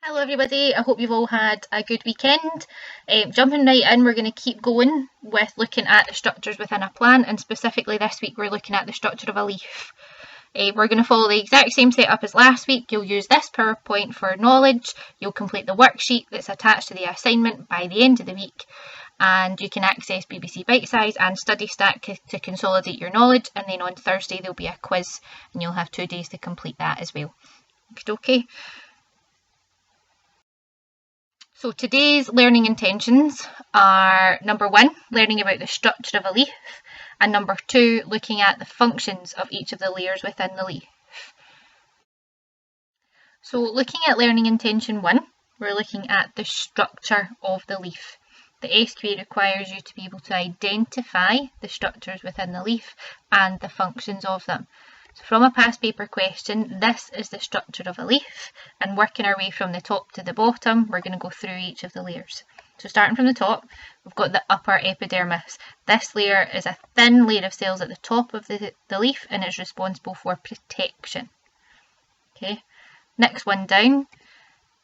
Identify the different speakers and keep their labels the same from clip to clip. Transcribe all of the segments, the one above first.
Speaker 1: Hello everybody, I hope you've all had a good weekend. Jumping right in, we're going to keep going with looking at the structures within a plant, and specifically this week we're looking at the structure of a leaf. We're going to follow the exact same setup as last week. You'll use this PowerPoint for knowledge, you'll complete the worksheet that's attached to the assignment by the end of the week, and you can access BBC Bitesize and Study Stack to consolidate your knowledge, and then on Thursday there'll be a quiz and you'll have 2 days to complete that as well. Okay. So today's learning intentions are number 1, learning about the structure of a leaf, and number 2, looking at the functions of each of the layers within the leaf. So looking at learning intention 1, we're looking at the structure of the leaf. The SQA requires you to be able to identify the structures within the leaf and the functions of them. So from a past paper question, this is the structure of a leaf, and working our way from the top to the bottom, we're going to go through each of the layers. So starting from the top, we've got the upper epidermis. This layer is a thin layer of cells at the top of the leaf and is responsible for protection. Okay, next one down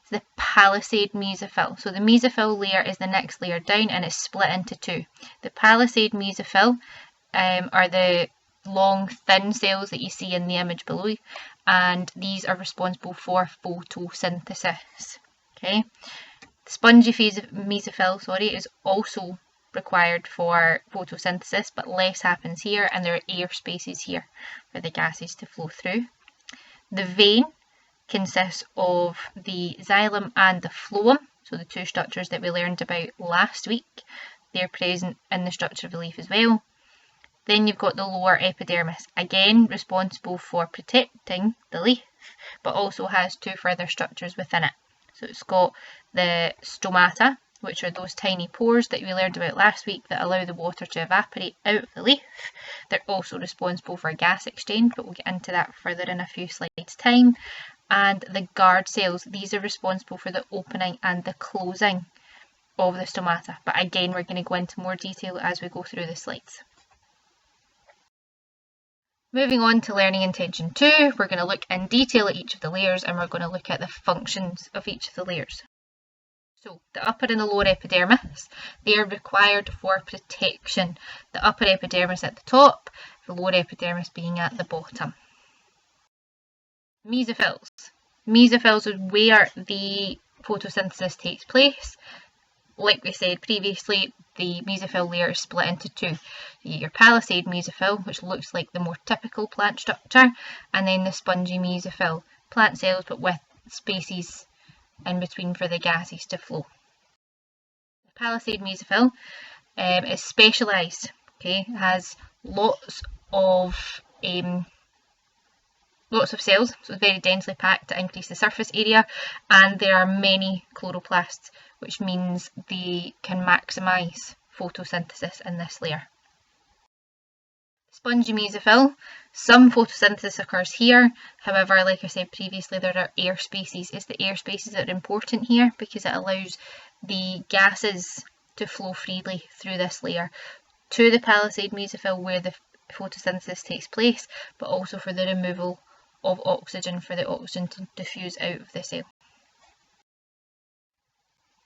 Speaker 1: is the Palisade Mesophyll. So the mesophyll layer is the next layer down and it's split into 2. The Palisade Mesophyll are the long thin cells that you see in the image below, and these are responsible for photosynthesis. Okay, the Spongy Mesophyll is also required for photosynthesis, but less happens here, and there are air spaces here for the gases to flow through. The vein consists of the xylem and the phloem, so the 2 structures that we learned about last week. They're present in the structure of the leaf as well. Then you've got the lower epidermis, again responsible for protecting the leaf, but also has 2 further structures within it. So it's got the stomata, which are those tiny pores that we learned about last week that allow the water to evaporate out of the leaf. They're also responsible for gas exchange, but we'll get into that further in a few slides' time. And the guard cells, these are responsible for the opening and the closing of the stomata. But again, we're going to go into more detail as we go through the slides. Moving on to learning intention 2, we're going to look in detail at each of the layers, and we're going to look at the functions of each of the layers. So the upper and the lower epidermis, they are required for protection. The upper epidermis at the top, the lower epidermis being at the bottom. Mesophylls. Mesophylls is where the photosynthesis takes place. Like we said previously, the mesophyll layer is split into 2. You get your Palisade Mesophyll, which looks like the more typical plant structure, and then the Spongy Mesophyll, plant cells but with spaces in between for the gases to flow. The Palisade Mesophyll is specialised, okay, it has lots of cells, so it's very densely packed to increase the surface area, and there are many chloroplasts, which means they can maximise photosynthesis in this layer. Spongy mesophyll, some photosynthesis occurs here, however, like I said previously, there are air spaces. It's the air spaces that are important here because it allows the gases to flow freely through this layer to the Palisade mesophyll where the photosynthesis takes place, but also for the removal of oxygen, for the oxygen to diffuse out of the cell.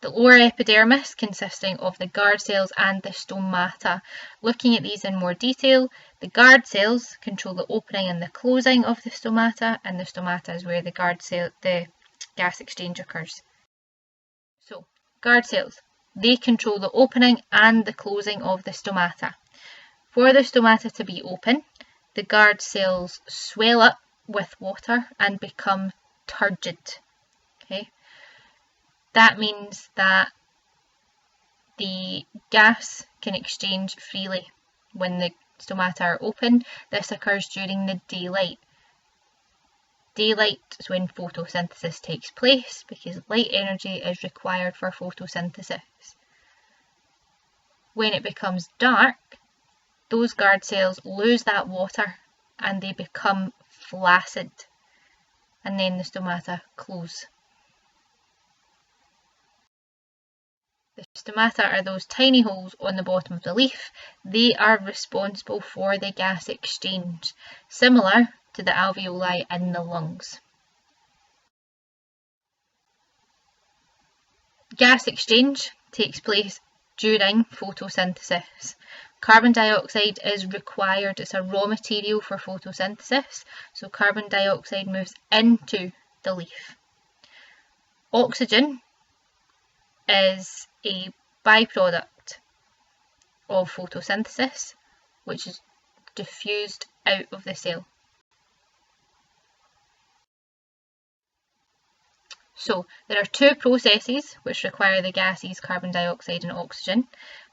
Speaker 1: The lower epidermis consisting of the guard cells and the stomata. Looking at these in more detail, the guard cells control the opening and the closing of the stomata, and the stomata is where the gas exchange occurs. So, guard cells, they control the opening and the closing of the stomata. For the stomata to be open, the guard cells swell up with water and become turgid. Okay, that means that the gas can exchange freely when the stomata are open. This occurs during the daylight. Daylight is when photosynthesis takes place because light energy is required for photosynthesis. When it becomes dark, those guard cells lose that water and they become flaccid, and then the stomata close. The stomata are those tiny holes on the bottom of the leaf. They are responsible for the gas exchange, similar to the alveoli in the lungs. gas exchange takes place during photosynthesis. Carbon dioxide is required, it's a raw material for photosynthesis, so carbon dioxide moves into the leaf. Oxygen is a byproduct of photosynthesis, which is diffused out of the cell. So there are two processes which require the gases carbon dioxide and oxygen.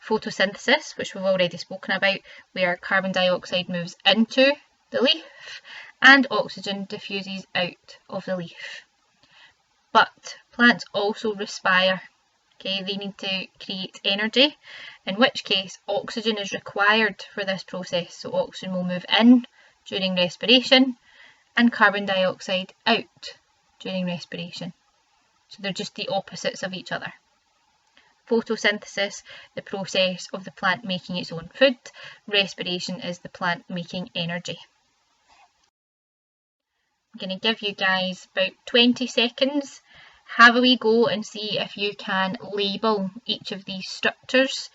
Speaker 1: Photosynthesis, which we've already spoken about, where carbon dioxide moves into the leaf and oxygen diffuses out of the leaf. But plants also respire. Okay, they need to create energy, in which case oxygen is required for this process. So oxygen will move in during respiration and carbon dioxide out during respiration. So they're just the opposites of each other. Photosynthesis, the process of the plant making its own food. Respiration is the plant making energy. I'm going to give you guys about 20 seconds. Have a wee go and see if you can label each of these structures.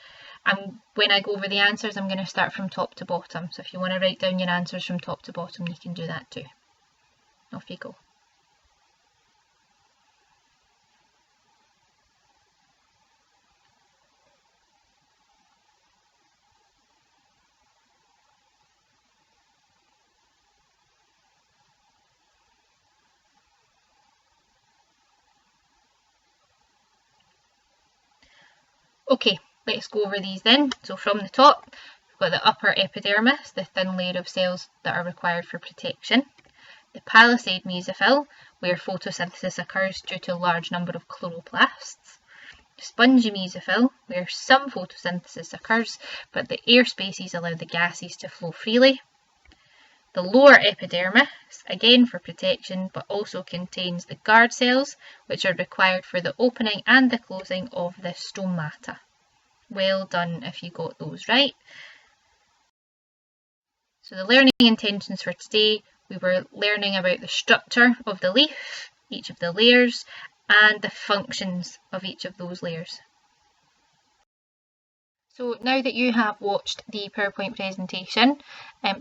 Speaker 1: And when I go over the answers, I'm going to start from top to bottom. So if you want to write down your answers from top to bottom, you can do that too. Off you go. Okay, let's go over these then. So from the top, we've got the upper epidermis, the thin layer of cells that are required for protection. The Palisade Mesophyll, where photosynthesis occurs due to a large number of chloroplasts. Spongy Mesophyll, where some photosynthesis occurs, but the air spaces allow the gases to flow freely. The lower epidermis, again for protection, but also contains the guard cells, which are required for the opening and the closing of the stomata. Well done if you got those right. So the learning intentions for today, we were learning about the structure of the leaf, each of the layers, and the functions of each of those layers. So now that you have watched the PowerPoint presentation,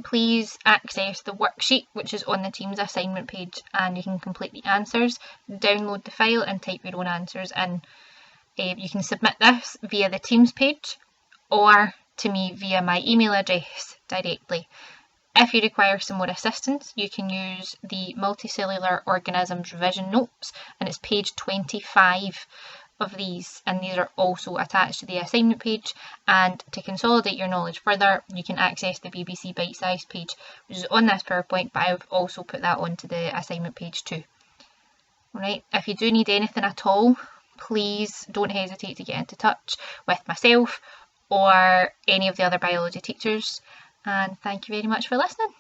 Speaker 1: please access the worksheet which is on the Teams assignment page, and you can complete the answers, download the file and type your own answers in. You can submit this via the Teams page or to me via my email address directly. If you require some more assistance, you can use the Multicellular Organisms Revision Notes, and it's page 25 of these, and these are also attached to the assignment page. And to consolidate your knowledge further, you can access the BBC Bite Size page, which is on this PowerPoint, but I've also put that onto the assignment page too. Alright, if you do need anything at all, please don't hesitate to get into touch with myself or any of the other biology teachers, and thank you very much for listening.